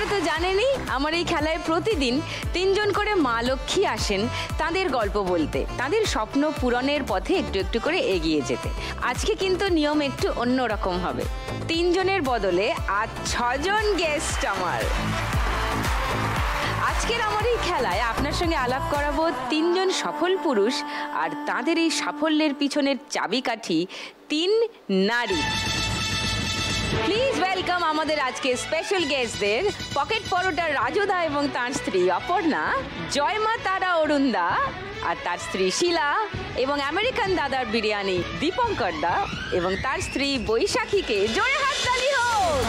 আপনারা তো জানেনই আমার এই খেলায় প্রতিদিন 3 জন করে মা লক্ষ্মী আসেন তাদের গল্প বলতে, তাদের স্বপ্ন পূরণের পথে একটু একটু করে এগিয়ে যেতে। আজকে কিন্তু নিয়ম একটু অন্যরকম হবে। 3 জনের বদলে আজ 6 জন গেস্ট আমার। আজকের আমার এই খেলায় আপনার সঙ্গে আলাপ করাবো 3 জন সফল পুরুষ আর তাদের এই সাফল্যের পিছনের চাবিকাঠি 3 নারী। প্লিজ ওয়েলকাম আমাদের আজকে স্পেশাল গেস্টদের, পকেট পরোটার রাজুদা এবং তার স্ত্রী অপর্ণা, জয়মা তারা অরুণদা আর তার স্ত্রী শিলা, এবং আমেরিকান দাদার বিরিয়ানি দীপঙ্কর দা এবং তার স্ত্রী বৈশাখীকে জোরে হাততালি হোক।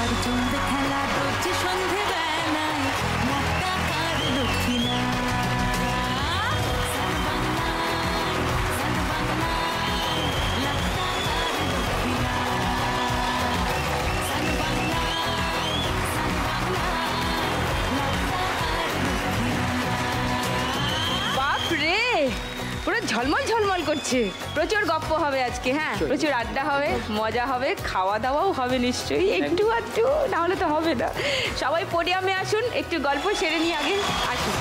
পুরো ঝলমল ঝলমল করছে। প্রচুর গপ্প হবে আজকে, হ্যাঁ প্রচুর আড্ডা হবে, মজা হবে, খাওয়া দাওয়াও হবে নিশ্চয়ই, একটু আধটু, না হলে তো হবে না। সবাই পোডিয়ামে আসুন, একটু গল্প সেরে নিয়ে আগে আসুন।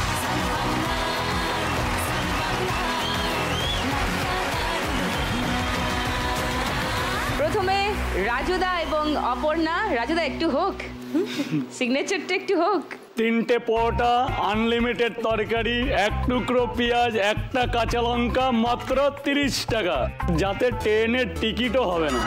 প্রথমে রাজুদা এবং অপর্ণা। রাজুদা একটু হোক, সিগনেচারটা একটু হোক। 3টে পরোটা, আনলিমিটেড তরকারি, 1 টুকরো পেঁয়াজ, 1টা কাঁচা লঙ্কা, মাত্র 30 টাকা, যাতে ট্রেনের টিকিটও হবে না।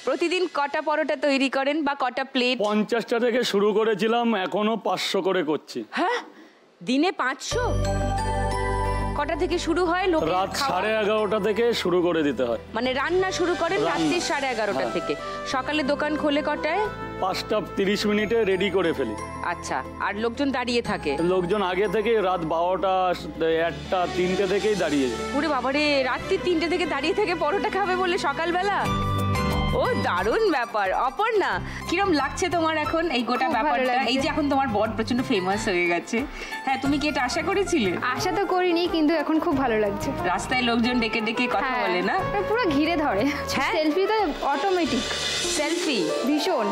প্রতিদিন কটা পরোটা তৈরি করেন বা কটা প্লেট? 50টা থেকে শুরু করেছিলাম, এখনো 500 করে করছি। হ্যাঁ, দিনে 500? কটা থেকে শুরু হয়? রাত 11:30 থেকে শুরু করে দিতে হয়। মানে রান্না শুরু করেন রাত্রি 11:30 থেকে, সকালে দোকান খোলে কটায়? 5টা 30 মিনিটে রেডি করে ফেলি। আচ্ছা, আর লোকজন দাঁড়িয়ে থাকে? লোকজন আগে থেকে রাত 12টা 1টা 3টে থেকেই দাঁড়িয়ে যায়। পুরো বাবারে, রাত্রি 3টে থেকে দাঁড়িয়ে থেকে পরোটা খাবে বলে সকালবেলা? ও দারুণ ব্যাপার। অপর্ণা, কিরম লাগছে তোমার এখন এই গোটা ব্যাপারটা? এই যে এখন তোমার বর প্রচন্ড ফেমাস হয়ে গেছে, হ্যাঁ তুমি কি এটা আশা করেছিলে? আশা তো করিনি, কিন্তু এখন খুব ভালো লাগছে। রাস্তায় লোকজন ডেকে ডেকে কথা বলে না? পুরো ঘিরে ধরে। সেলফি তো অটোমেটিক। সেলফি ভীষণ।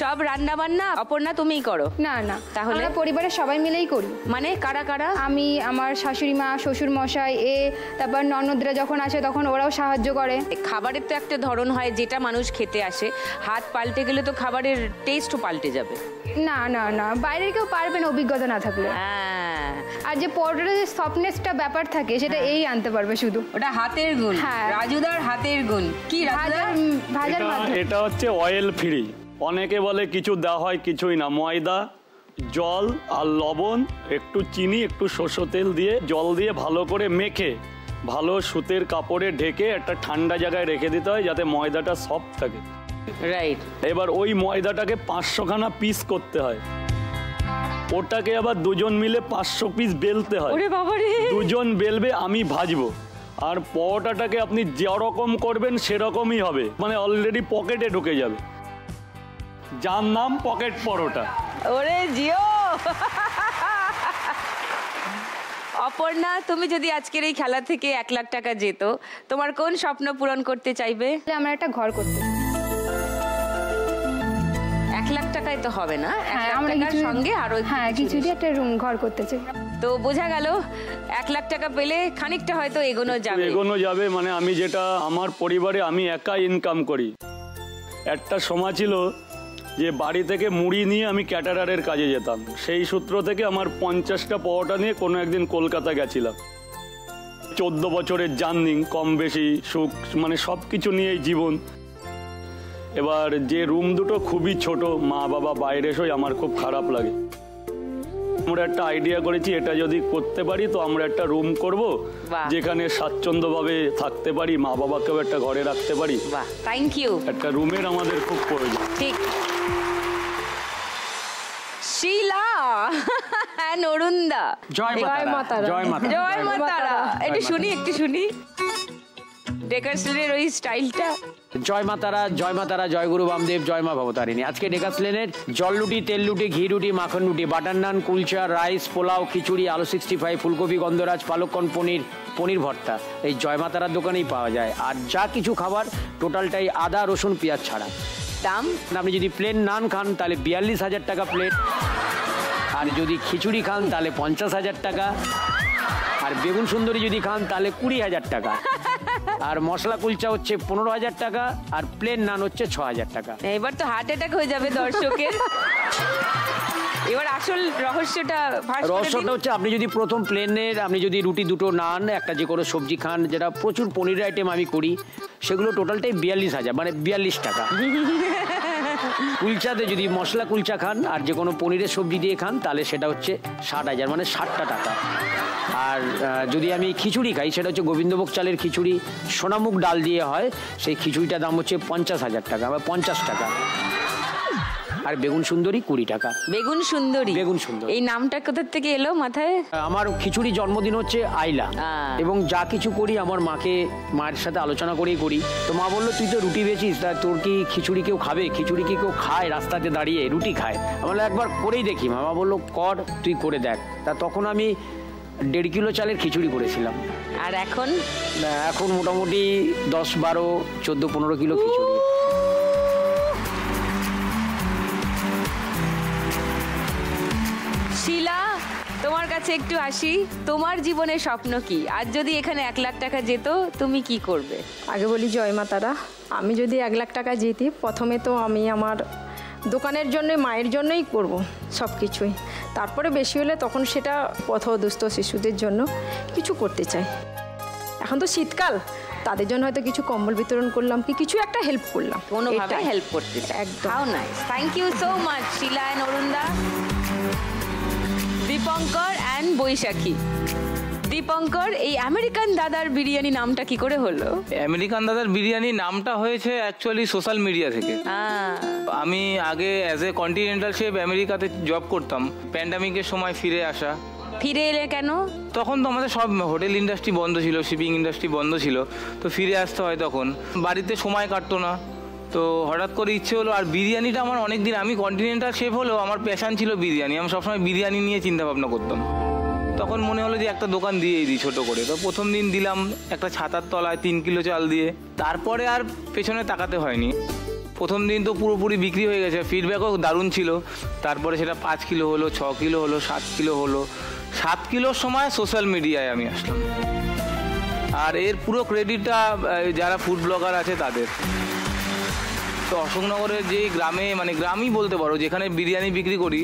সব রান্না বান্না অপর্ণা তুমিই করো? না না, তাহলে আমরা পরিবারের সবাই মিলেই করি। মানে কারা কারা? আমি, আমার শাশুড়ি মা, শ্বশুর মশাই, তারপর ননদরা যখন আসে তখন ওরাও সাহায্য করে। খাবারের তো একটা ধরন হয় যেটা মানুষ খেতে আসে, হাত পাল্টে গেলে তো খাবারের টেস্টও পাল্টে যাবে। না না না, বাইরের কেউ পারবে না অভিজ্ঞতা না থাকলে। আর যে পরোটার যে সফটনেসটা ব্যাপার থাকে সেটা এই আনতে পারবে শুধু। ওটা হাতের গুণ। হ্যাঁ, রাজুদার হাতের গুণ। কি ভাজার মাধ্যমে? এটা হচ্ছে অয়েল ফ্রি। অনেকে বলে কিছু দেওয়া হয়, কিছুই না। ময়দা, জল আর লবণ, একটু চিনি, একটু সরষের তেল দিয়ে জল দিয়ে ভালো করে মেখে ভালো সুতের কাপড়ে ঢেকে একটা ঠান্ডা জায়গায় রেখে দিতে হয় যাতে ময়দাটা সফট থাকে। রাইট। এবার ওই ময়দাটাকে 500খানা পিস করতে হয়, ওটাকে আবার 2 জন মিলে 500 পিস বেলতে হয়। ওরে বাবা রে! 2 জন বেলবে, আমি ভাজবো। আর পরোটাটাকে আপনি যেরকম করবেন সেরকমই হবে, মানে অলরেডি পকেটে ঢুকে যাবে, যার নাম পকেট পরোটা। ওরে জিও! অপর্ণা, তুমি যদি আজকের এই খেলা থেকে 1 লাখ টাকা যেত, তোমার কোন স্বপ্ন পূরণ করতে চাইবে? আমরা একটা ঘর করতে। 1 লাখ টাকায় তো হবে না, 1 লাখ টাকার সঙ্গে আরো কিছু দিয়ে একটা রুম ঘর করতে চাই। তো বোঝা গেল 1 লাখ টাকা পেলে খানিকটা হয়তো এগোনো যাবে। মানে আমি যেটা আমার পরিবারে আমি একা ইনকাম করি। একটা সময় ছিল যে বাড়ি থেকে মুড়ি নিয়ে আমি ক্যাটারারের কাজে যেতাম, সেই সূত্র থেকে আমার 50টা পরোটা নিয়ে কোনো একদিন কলকাতা গেছিলাম। 14 বছরের জার্নি, কম বেশি সুখ, মানে সব কিছু নিয়েই জীবন। এবার যে রুম দুটো খুবই ছোট, মা বাবা বাইরে এসে আমার খুব খারাপ লাগে। আমরা একটা আইডিয়া করেছি, এটা যদি করতে পারি তো আমরা একটা রুম করব যেখানে স্বাচ্ছন্দ্যভাবে থাকতে পারি, মা বাবাকেও একটা ঘরে রাখতে পারি। Thank you. একটা রুমের আমাদের খুব প্রয়োজন। ঠিক। শিলা and অরুণদা, জয় মাতা। জয় মা তারা। একটু শুনি ডেকাসলেনের ওই স্টাইলটা। জয় মা তারা, জয় মা তারা, জয় গুরু বামদেব, জয় মা ভবতারিণী। আজকে ডেকাসলেনের জল রুটি, তেল রুটি, ঘি রুটি, মাখন রুটি, বাটার নান, কুলচা, রাইস, পোলাও, খিচুড়ি, আলু 65, ফুলকপি গন্ধরাজ, পালককর্ন পনির, পনির ভর্তা এই জয় মা তারার দোকানেই পাওয়া যায়। আর যা কিছু খাবার টোটালটাই আদা রসুন পেঁয়াজ ছাড়া। দাম? আপনি যদি প্লেন নান খান তাহলে 42,000 টাকা প্লেট, আর যদি খিচুড়ি খান তাহলে 50,000 টাকা, আর বেগুন সুন্দরী যদি খান তাহলে 20,000 টাকা, আর মশলা কুলচা হচ্ছে 15,000 টাকা, আর প্লেন নান হচ্ছে 6,000 টাকা। এবার তো হার্ট অ্যাটাক হয়ে যাবে দর্শকের। এবার আসল রহস্যটা হচ্ছে আপনি যদি প্রথম প্লেনের আপনি যদি রুটি দুটো নান একটা যে কোনো সবজি খান, যেটা প্রচুর পনিরের আইটেম আমি করি, সেগুলো টোটালটাই 42,000 মানে 42 টাকা। কুলচাতে যদি মশলা কুলচা খান আর যে কোনো পনিরের সবজি দিয়ে খান তাহলে সেটা হচ্ছে 60,000 মানে 60টা টাকা। আর যদি আমি খিচুড়ি খাই সেটা হচ্ছে গোবিন্দভোগ চালের খিচুড়ি, সোনামুগ ডাল দিয়ে হয়, সেই খিচুড়িটার দাম হচ্ছে 50,000 টাকা বা 50 টাকা। আর বেগুন সুন্দরী 20 টাকা। বেগুন সুন্দরী, বেগুন সুন্দরী এই নামটা কোথা থেকে এলো মাথায়? আমার খিচুড়ি জন্মদিন হচ্ছে আইলা, এবং যা কিছু করি আমার মায়ের সাথে আলোচনা করেই করি। তো মা বললো তুই তো রুটি বেচিস, তা তোর কি খিচুড়ি কেউ খাবে? খিচুড়ি কি কেউ খায় রাস্তাতে দাঁড়িয়ে রুটি খায়? আমার একবার করেই দেখি। মা বললো কর, তুই করে দেখ। তা তখন আমি 1.5 কিলো চালের খিচুড়ি করেছিলাম। আর এখন মোটামুটি 10, 12, 14, 15 কিলো খিচুড়ি। শিলা, তোমার কাছে একটু আসি। তোমার জীবনের স্বপ্ন কি? আর যদি এখানে 1 লাখ টাকা যেত তুমি কি করবে? আগে বলি জয় মা তারা, আমি যদি 1 লাখ টাকা জিতি, প্রথমে তো আমি আমার দোকানের জন্য, মায়ের জন্যই করব সব কিছুই। তারপরে বেশি হলে তখন সেটা পথদুস্থ শিশুদের জন্য কিছু করতে চাই। এখন তো শীতকাল, তাদের জন্য হয়তো কিছু কম্বল বিতরণ করলাম, কি কিছু একটা হেল্প করলাম, কোনোভাবে হেল্প করতে চাই। একদম। How nice, thank you so much Sheila and অরুণদা। দীপঙ্কর অ্যান্ড বৈশাখী। দীপঙ্কর, এই আমেরিকান দাদার বিরিয়ানি নামটা কি করে হলো? আমেরিকান দাদার বিরিয়ানি নামটা হয়েছে অ্যাকচুয়ালি সোশ্যাল মিডিয়া থেকে। আমি আগে অ্যাজ এ কন্টিনেন্টাল শেফ আমেরিকাতে জব করতাম। প্যান্ডামিকের সময় ফিরে আসা। ফিরে এলে কেন? তখন তো আমাদের সব হোটেল ইন্ডাস্ট্রি বন্ধ ছিল, শিপিং ইন্ডাস্ট্রি বন্ধ ছিল, তো ফিরে আসতে হয়। তখন বাড়িতে সময় কাটতো না, তো হঠাৎ করে ইচ্ছে হলো। আর বিরিয়ানিটা আমার অনেক দিন, আমি কন্টিনেন্টাল শেফ হলেও আমার প্যাশন ছিল বিরিয়ানি। আমি সবসময় বিরিয়ানি নিয়ে চিন্তা ভাবনা করতাম। তখন মনে হলো যে একটা দোকান দিয়েই দিই ছোটো করে। তো প্রথম দিন দিলাম একটা ছাতার তলায় 3 কিলো চাল দিয়ে। তারপরে আর পেছনে তাকাতে হয়নি। প্রথম দিন তো পুরোপুরি বিক্রি হয়ে গেছে, ফিডব্যাকও দারুণ ছিল। তারপরে সেটা 5 কিলো হলো, 6 কিলো হলো, 7 কিলো হলো। 7 কিলোর সময় সোশ্যাল মিডিয়ায় আমি আসলাম। আর এর পুরো ক্রেডিটটা যারা ফুড ব্লগার আছে তাদের। তো অশোকনগরের যে গ্রামে, মানে গ্রামই বলতে পারো, যেখানে বিরিয়ানি বিক্রি করি,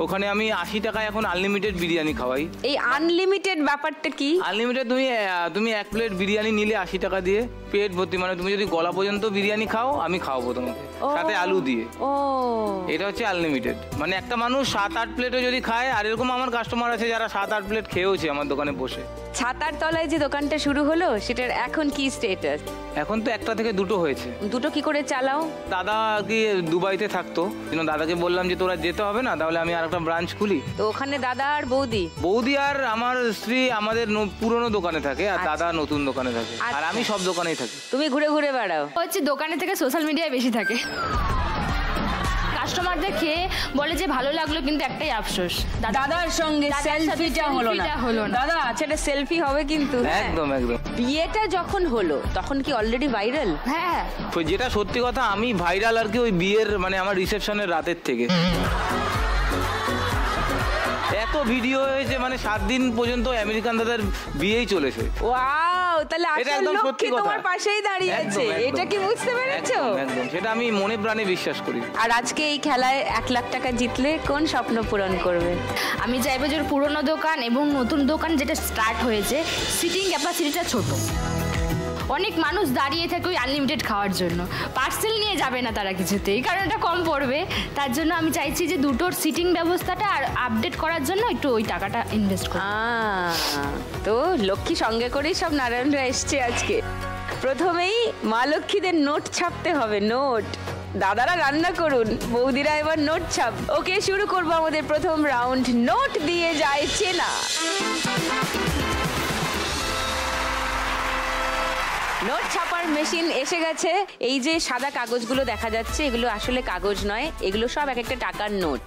ওখানে আমি 80 টাকায় এখন আনলিমিটেড বিরিয়ানি খাওয়াই। এই আনলিমিটেড ব্যাপারটা কি? আনলিমিটেড তুমি 1 প্লেট বিরিয়ানি নিলে 80 টাকা দিয়ে পেট ভর্তি, মানে তুমি যদি গলা পর্যন্ত বিরিয়ানি খাও আমি খাওয়াবো তোমাকে, সাথে আলু দিয়ে। এটা হচ্ছে আনলিমিটেড। মানে একটা মানুষ 7-8 প্লেটও যদি খায়, আর এরকম আমার কাস্টমার আছে যারা 7-8 প্লেট খেয়েওছে আমার দোকানে বসে। ছাতার তলায় যে দোকানটা শুরু হলো সেটার এখন কি স্ট্যাটাস? এখন তো 1টা থেকে 2টো হয়েছে। 2টো কি করে চালাও? দাদা আর কি দুবাইতে থাকতো, দাদাকে বললাম যে তোরা যেতে হবে না, তাহলে আমি আরেকটা ব্রাঞ্চ খুলি। তো ওখানে দাদা আর বৌদি আর আমার স্ত্রী আমাদের পুরনো দোকানে থাকে, আর দাদা নতুন দোকানে থাকে, আর আমি সব দোকানেই থাকি। তুমি ঘুরে ঘুরে বেড়াও? হচ্ছে দোকানে থেকে সোশ্যাল মিডিয়ায় বেশি থাকে। কাস্টমারদের খেয়ে বলে যে ভালো লাগলো, কিন্তু একটাই আফসোস, দাদার সঙ্গে সেলফিটা হলো না। দাদা সেটা সেলফি হবে কিন্তু। একদম একদম। বিয়েটা যখন হলো তখন কি অলরেডি ভাইরাল? হ্যাঁ, তো যেটা সত্যি কথা, আমি ভাইরাল আর কি ওই বিয়ের, মানে আমার রিসেপশনের রাতের থেকে। এত ভিডিও হয়েছে, মানে 7 দিন পর্যন্ত আমেরিকান দাদার বিয়েই চলেছে। ওয়াও, তাহলে আসল লক্ষ্মী তোমার পাশেই দাঁড়িয়ে আছে, এটা কি বুঝতে পেরেছো? একদম, সেটা আমি মনে প্রাণে বিশ্বাস করি। আর আজকে এই খেলায় 1 লাখ টাকা জিতলে কোন স্বপ্ন পূরণ করবে? আমি চাইবো যে পুরনো দোকান এবং নতুন দোকান যেটা স্টার্ট হয়েছে, সিটিং ক্যাপাসিটিটা ছোট। অনেক মানুষ দাঁড়িয়ে থাকে ওই আনলিমিটেড খাওয়ার জন্য, পার্সেল নিয়ে যাবে না তারা কিছুতেই, কারণ এটা কম পড়বে। তার জন্য আমি চাইছি যে 2টোর সিটিং ব্যবস্থাটা আর আপডেট করার জন্য একটু ওই টাকাটা ইনভেস্ট করি। তো লক্ষ্মী সঙ্গে করেই সব নারায়ণরা এসছে আজকে। প্রথমেই মা লক্ষ্মীদের নোট ছাপতে হবে, নোট। দাদারা রান্না করুন, বৌদিরা এবার নোট ছাপ। ওকে, শুরু করবো আমাদের প্রথম রাউন্ড। নোট দিয়ে যায় চেনা। নোট ছাপার মেশিন এসে গেছে। এই যে সাদা কাগজগুলো দেখা যাচ্ছে, এগুলো আসলে কাগজ নয়, এগুলো সব এক একটা টাকার নোট।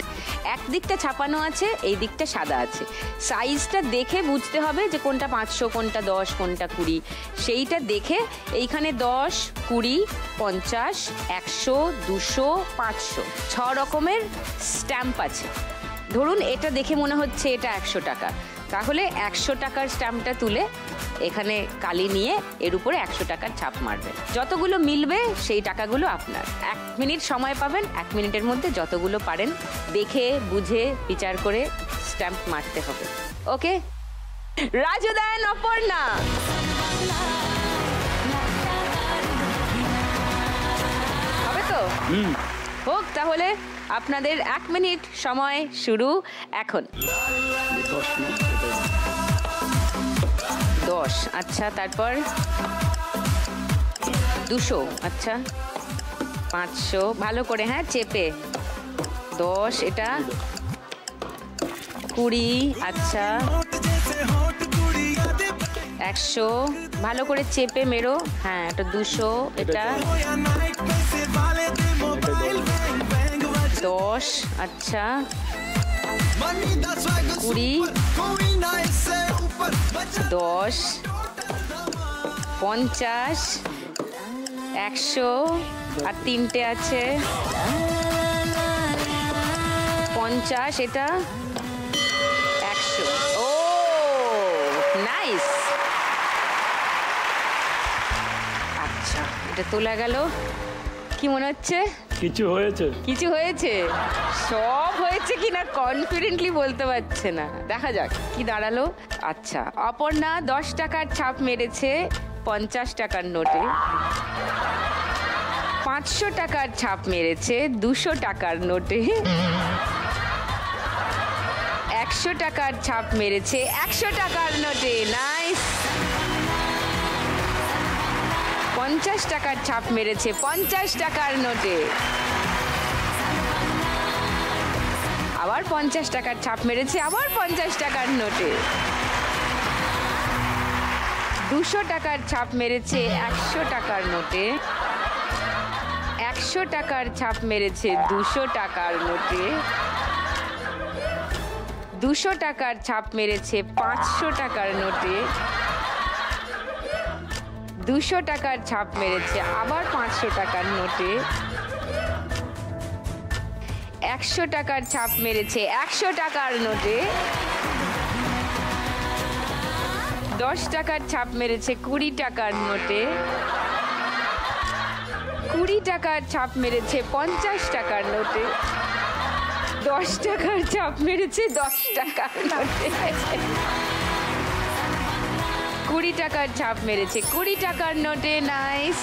এক দিকটা ছাপানো আছে, এই দিকটা সাদা আছে। সাইজটা দেখে বুঝতে হবে যে কোনটা 500, কোনটা 10, কোনটা 20। সেইটা দেখে এইখানে 10, 20, 50, 100, 200, 500 6 রকমের স্ট্যাম্প আছে। ধরুন এটা দেখে মনে হচ্ছে এটা 100 টাকা, তাহলে 100 টাকার স্ট্যাম্পটা তুলে এখানে কালি নিয়ে এর উপরে 100 টাকার ছাপ মারবেন। যতগুলো মিলবে সেই টাকাগুলো আপনার। 1 মিনিট সময় পাবেন, 1 মিনিটের মধ্যে যতগুলো পারেন দেখে বুঝে বিচার করে স্ট্যাম্প মারতে হবে। ওকে, রাজু দেন, অপর্ণা। হবে তো? হোক তাহলে, আপনাদের 1 মিনিট সময় শুরু এখন। 10, আচ্ছা, তারপর 200, আচ্ছা, 500, ভালো করে, হ্যাঁ, চেপে 10, এটা 20, আচ্ছা, 100, ভালো করে চেপে মেরো, হ্যাঁ, এটা 200, এটা 10, আচ্ছা, 20, 10, 50, 100, আর 3টে আছে, 50, এটা 100। ও নাইস। আচ্ছা, এটা তোলা গেল। কি মনে হচ্ছে? কিছু হয়েছে? কিছু হয়েছে, সব হয়েছে কিনা কনফিডেন্টলি বলতে পারছে না। দেখা যাক কি দাঁড়ালো। আচ্ছা, অপর্ণা 10 টাকার ছাপ মেরেছে 50 টাকার নোটে, 500 টাকার ছাপ মেরেছে 200 টাকার নোটে, 100 টাকার ছাপ মেরেছে 100 টাকার নোটে। নাইস। 50 টাকার ছাপ মেরেছে 50 টাকার নোটে, আবার 50 টাকার ছাপ মেরেছে আবার 50 টাকার নোটে, 200 টাকার ছাপ মেরেছে 100 টাকার নোটে, 100 টাকার ছাপ মেরেছে 200 টাকার নোটে, 200 টাকার ছাপ মেরেছে 500 টাকার নোটে, 200 টাকার ছাপ মেরেছে আবার 500 টাকার নোটে, 100 টাকার ছাপ মেরেছে 100 টাকার নোটে, 10 টাকার ছাপ মেরেছে 20 টাকার নোটে, 20 টাকার ছাপ মেরেছে 50 টাকার নোটে, 10 টাকার ছাপ মেরেছে 10 টাকার নোটে, 20 টাকার ছাপ মেরেছে 20 টাকার নোটে। নাইস।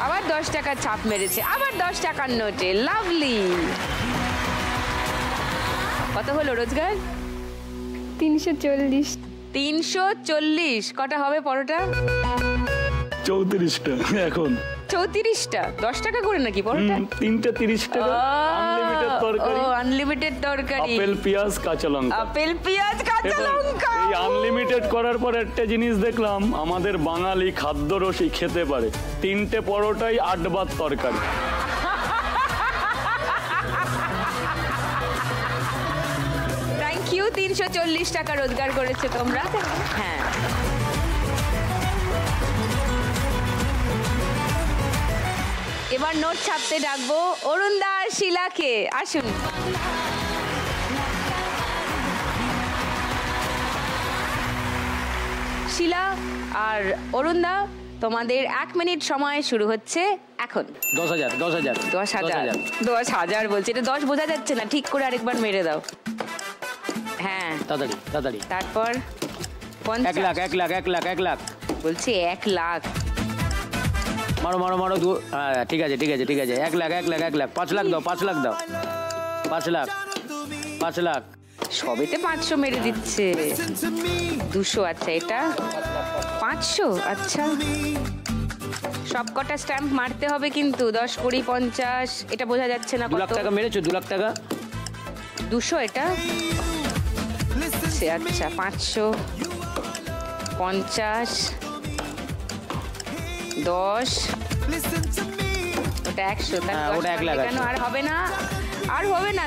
আবার 10 টাকার ছাপ মেরেছে আবার 10 টাকার নোটে। লাভলি। কত হলো রোজগার? 340। 340। কটা হবে পরোটা? 34টা এখন। 34টা? 10 টাকা করে নাকি পরোটা? 3টে 30 টাকা। আনলিমিটেড তরকারি। ও, আনলিমিটেড তরকারি। আপেল, পেঁয়াজ, কাঁচা লঙ্কা। আপেল, পেঁয়াজ, কাঁচা লঙ্কা। এই আনলিমিটেড করার পর একটা জিনিস দেখলাম, আমাদের বাঙালি খাদ্যরসিক খেতে পারে। 3টে পরোটাই 8 বার তরকারি। Thank you. 340 টাকা রোজগার করেছে তোমরা। হ্যাঁ, এবার নোট ছাপতে ডাকবো অরুণদা আর শিলাকে। আসুন। শিলা আর অরুণদা, তোমাদের 1 মিনিট সময় শুরু হচ্ছে এখন। 10,000 10,000 10,000 10,000 বলছে, এটা 10 বোঝা যাচ্ছে না, ঠিক করে আরেকবার মেরে দাও। হ্যাঁ, তাড়াতাড়ি তাড়াতাড়ি। তারপর 1 লাখ 1 লাখ 1 লাখ 1 লাখ বলছে 1 লাখ। মারো মারো মারো। হ্যাঁ, ঠিক আছে ঠিক আছে ঠিক আছে। 1 লাখ 1 লাখ 1 লাখ। 5 লাখ দাও 5 লাখ দাও। 5 লাখ 5 লাখ। সবেতে 500 মেরে দিচ্ছে। 200, আচ্ছা, এটা 500, আচ্ছা। সব কটা স্ট্যাম্প মারতে হবে কিন্তু, 10, 20, 50, এটা বোঝা যাচ্ছে না। 2 লাখ টাকা মেরেছো? 2 লাখ টাকা। 200, এটা আচ্ছা, 500, 50, 10, ওটা 100, হ্যাঁ, ওটা 1 লাখ কেন আছে। আর হবে না, আর হবে না।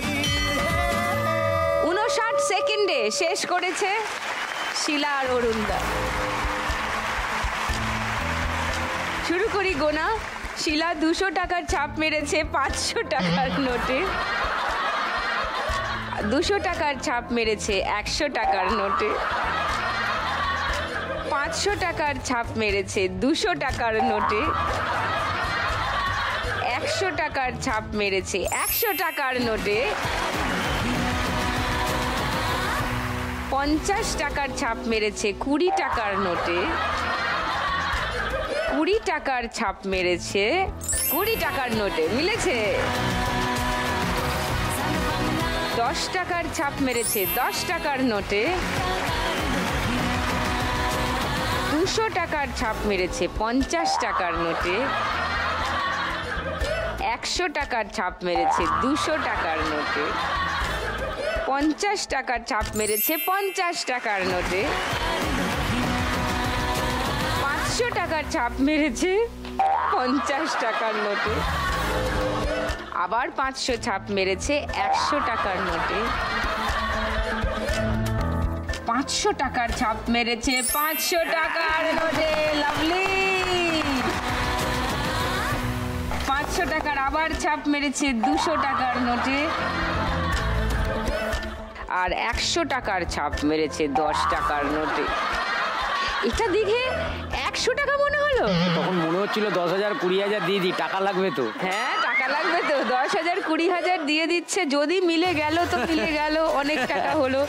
59 সেকেন্ডে শেষ করেছে শিলা আর অরুণদা। শুরু করি গোনা। শিলা 200 টাকার ছাপ মেরেছে 500 টাকার নোটে, 200 টাকার ছাপ মেরেছে 100 টাকার নোটে, 500 টাকার ছাপ মেরেছে 200 টাকার নোটে, 100 টাকার ছাপ মেরেছে 100 টাকার নোটে, 50 টাকার ছাপ মেরেছে 20 টাকার নোটে, 20 টাকার ছাপ মেরেছে 20 টাকার নোটে, মিলেছে। 10 টাকার ছাপ মেরেছে 10 টাকার নোটে, 200 টাকার ছাপ মেরেছে 50 টাকার নোটে, 100 টাকার ছাপ মেরেছে 200 টাকার নোটে, 50 টাকার ছাপ মেরেছে 50 টাকার নোটে, 500 টাকার ছাপ মেরেছে 50 টাকার নোটে, আবার 500 ছাপ মেরেছে 100 টাকার নোটে, 500 টাকার ছাপ মেরেছে 500 টাকার নোটে, লাভলি। 500 টাকার আবার ছাপ মেরেছে 200 টাকার নোটে, আর 100 টাকার ছাপ মেরেছে 10 টাকার নোটে। এটা দেখে 100 টাকা মনে হলো, তখন মনে হচ্ছিল 10,000 20,000 দিয়ে দিই, টাকা লাগবে তো। হ্যাঁ টাকা লাগবে তো, 10,000 20,000 দিয়ে দিচ্ছে, যদি মিলে গেল তো মিলে গেল, অনেক টাকা হলো,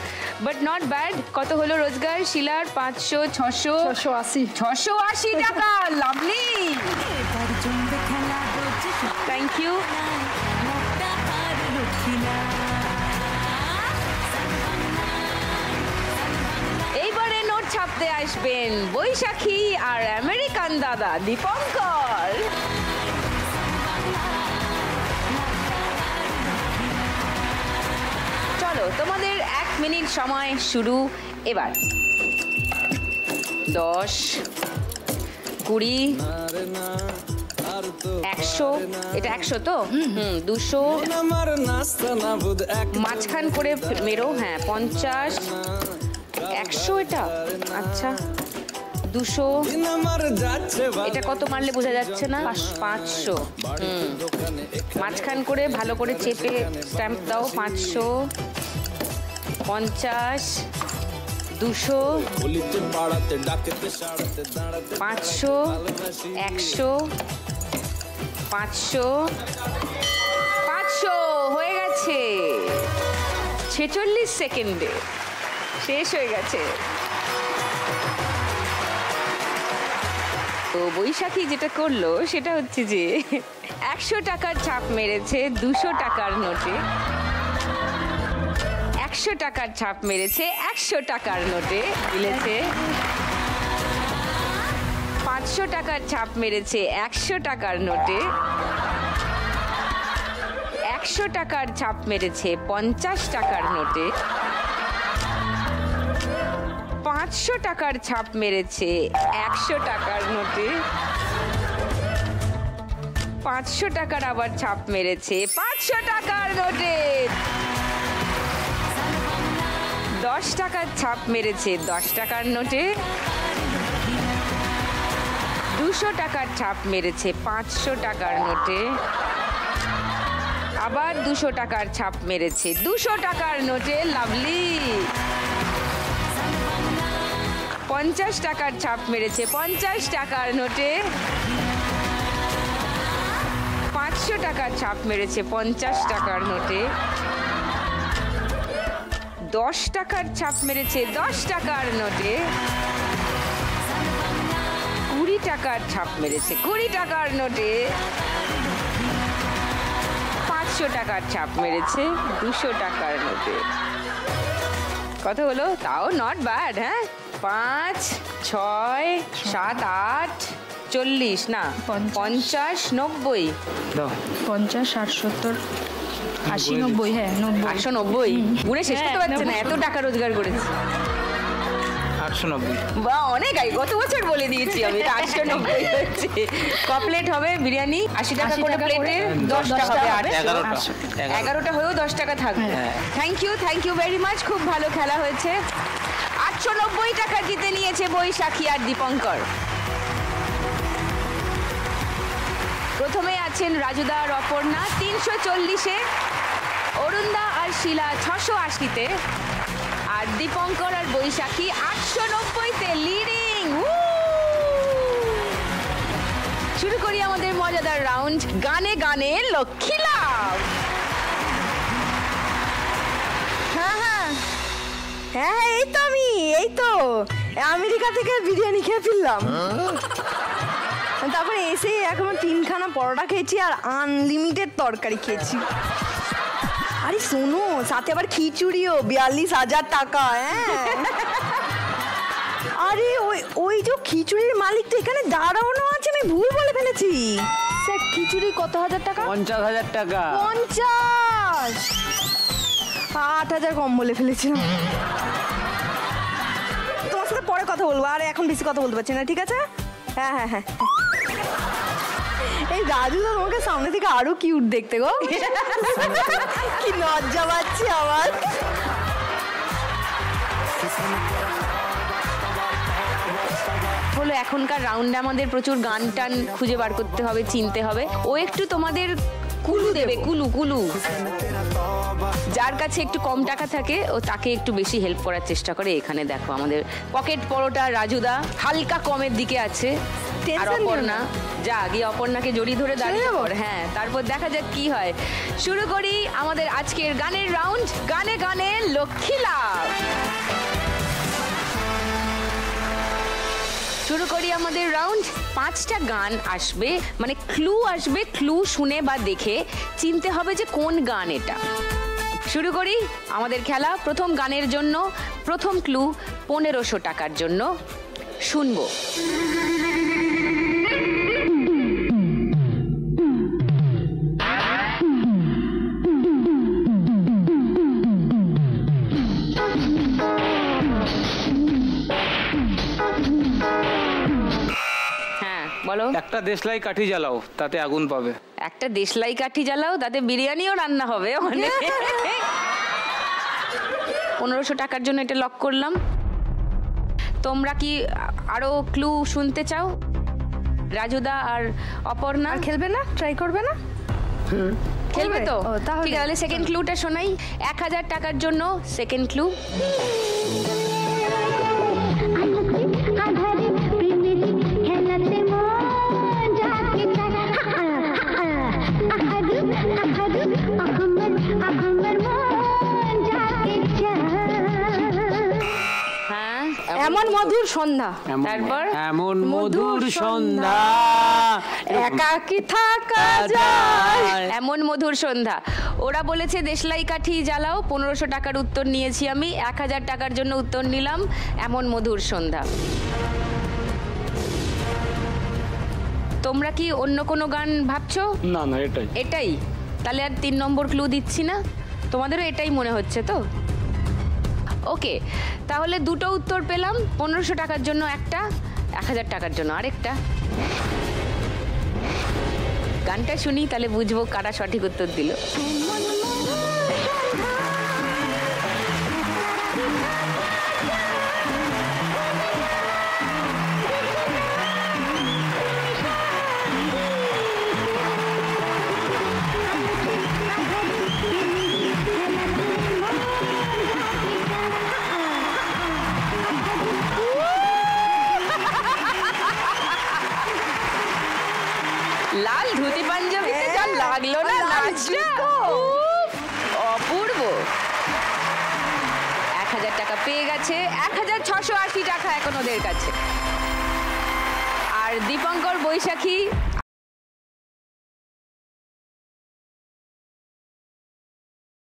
বাট নট ব্যাড। কত হলো রোজগার শিলার? 500, 600, 680। 680 টাকা, লাভলি, থ্যাংক ইউ। এইবারে নোট ছাপতে আসবেন বৈশাখী আর আমেরিকান দাদা দীপঙ্কর। চলো তোমাদের 1 মিনিট সময় শুরু এবার। 10, 20, 100, এটা 100 তো, 200, মাঝখান করে মেরো, হ্যাঁ 50, 100, এটা আচ্ছা 200, এটা কত মারলে বোঝা যাচ্ছে না, 500, মাঝখান করে ভালো করে চেপে স্ট্যাম্প দাও, 500, 50, 200, 500, 100, 500, 500 হয়ে গেছে। 46 সেকেন্ডে শেষ হয়ে গেছে। তো বৈশাখী যেটা করলো সেটা হচ্ছে যে 100 টাকার ছাপ মেরেছে 200 টাকার নোটে, 100 টাকার ছাপ মেরেছে 100 টাকার নোটে, মিলেছে। 500 টাকার ছাপ মেরেছে 100 টাকার নোটে, 100 টাকার ছাপ মেরেছে 50 টাকার নোটে, 500 টাকার ছাপ মেরেছে 100 টাকার নোটে, 500 টাকার আবার ছাপ মেরেছে 500 টাকার নোটে, 10 টাকার ছাপ মেরেছে 10 টাকার নোটে, 200 টাকার ছাপ মেরেছে 500 টাকার নোটে, আবার 200 টাকার ছাপ মেরেছে 200 টাকার নোটে, লাভলি। 50 টাকার ছাপ মেরেছে 50 টাকার নোটে, 500 টাকার ছাপ মেরেছে 50 টাকার নোটে, 10 টাকার ছাপ মেরেছে 10 টাকার নোটে, 20 টাকার ছাপ মেরেছে 20 টাকার নোটে, 500 টাকার ছাপ মেরেছে 200 টাকার নোটে। কত হলো? তাও নট ব্যাড, হ্যাঁ। 5, 6, 7, 8, 40, না 50, 90, 50, 60, 70, 80, 90, হ্যাঁ 90, 890, গুনে শেষ করতে পারছে না, এত টাকা রোজগার করেছে। 890। বা অনেক আগে গত বছর বলে দিয়েছি আমি, 890 হচ্ছে। কপলেট হবে বিরিয়ানি 80 টাকা করে প্লেটে, 10টা হবে 11টা হয়েও 10 টাকা থাকবে। থ্যাংক ইউ ভেরি মাচ, খুব ভালো খেলা হয়েছে। 890 টাকা জিতে নিয়েছে বৈশাখী আর দীপঙ্কর। প্রথমে আছেন রাজুদা আর অপর্ণা 340-এ, অরুণদা আর শিলা 680-তে, আর দীপঙ্কর আর বৈশাখী 890-তে লিডিং। শুরু করি আমাদের মজাদার রাউন্ড, গানে গানে লক্ষ্মী লাভ। হ্যাঁ এই তো আমেরিকা থেকে বিরিয়ানি খেয়ে ফিরলাম। তারপরে এসে এখন 3খানা পরোটা খেয়েছি আর আনলিমিটেড তরকারি খেয়েছি। আরে শোনো, সাথে আবার খিচুড়িও, 42,000 টাকা। হ্যাঁ, আরে ওই যে খিচুড়ির মালিক তো এখানে দাঁড়ানো আছে, আমি ভুল বলে ফেলেছি। স্যার খিচুড়ি কত হাজার টাকা? 50,000 টাকা। 50, 8,000 কম বলে ফেলেছিলাম। তোমার সাথে পরে কথা বলবো, আর এখন বেশি কথা বলতে পারছি না, ঠিক আছে? হ্যাঁ। এই রাজু তো তোমাকে সামনে থেকে আরো কিউট দেখতে গো। কি লজ্জা পাচ্ছি আমার। হলো এখনকার রাউন্ডে আমাদের প্রচুর গান টান খুঁজে বার করতে হবে, চিনতে হবে। ও একটু তোমাদের কুলু দেবে, কুলু। যার কাছে একটু কম টাকা থাকে ও তাকে একটু বেশি হেল্প করার চেষ্টা করে। এখানে দেখো আমাদের পকেট পরোটা রাজুদা হালকা কমের দিকে আছে, আর অপর্ণা যা গিয়ে অপর্ণাকে জড়িয়ে ধরে দাঁড়িয়ে পড়। হ্যাঁ, তারপর দেখা যাক কি হয়। শুরু করি আমাদের আজকের গানের রাউন্ড, গানে গানে লক্ষ্মী লাভ। শুরু করি আমাদের রাউন্ড। 5টা গান আসবে, মানে ক্লু আসবে। ক্লু শুনে বা দেখে চিনতে হবে যে কোন গান এটা। শুরু করি আমাদের খেলা। প্রথম গানের জন্য প্রথম ক্লু 1500 টাকার জন্য শুনবো। বলো। একটা দেশলাই কাঠি জ্বালাও, তাতে আগুন পাবে। একটা দেশলাই কাঠি জ্বালাও, তাতে বিরিয়ানিও রান্না হবে। 1500 টাকার জন্য এটা লক করলাম। তোমরা কি আরো ক্লু শুনতে চাও? রাজুদা আর অপর্ণা খেলবে না? ট্রাই করবে না? খেলবে তো? ঠিক আছে, সেকেন্ড ক্লুটা শোনাই। 1000 টাকার জন্য সেকেন্ড ক্লু। এমন মধুর সন্ধ্যা। তারপর এমন মধুর সন্ধ্যা একাকী থাকা যায়। এমন মধুর সন্ধ্যা। ওরা বলেছে দেশলাই কাঠি জ্বালাও। 1500 টাকার উত্তর নিয়েছি আমি। 1000 টাকার জন্য উত্তর নিলাম এমন মধুর সন্ধ্যা। তোমরা কি অন্য কোনো গান ভাবছো? না, এটাই। তাহলে আর 3 নম্বর ক্লু দিচ্ছি না। তোমাদেরও এটাই মনে হচ্ছে তো? ওকে, তাহলে দুটো উত্তর পেলাম। 1500 টাকার জন্য একটা, 1000 টাকার জন্য আরেকটা। গানটা শুনি, তাহলে বুঝবো কারা সঠিক উত্তর দিল। লাল ধুতি পাঞ্জাবিতে যা লাগলো না নাচটা, অপূর্ব। 1000 টাকা পেয়ে গেছে। 1680 টাকা এখন ওদের কাছে। আর দীপঙ্কর বৈশাখী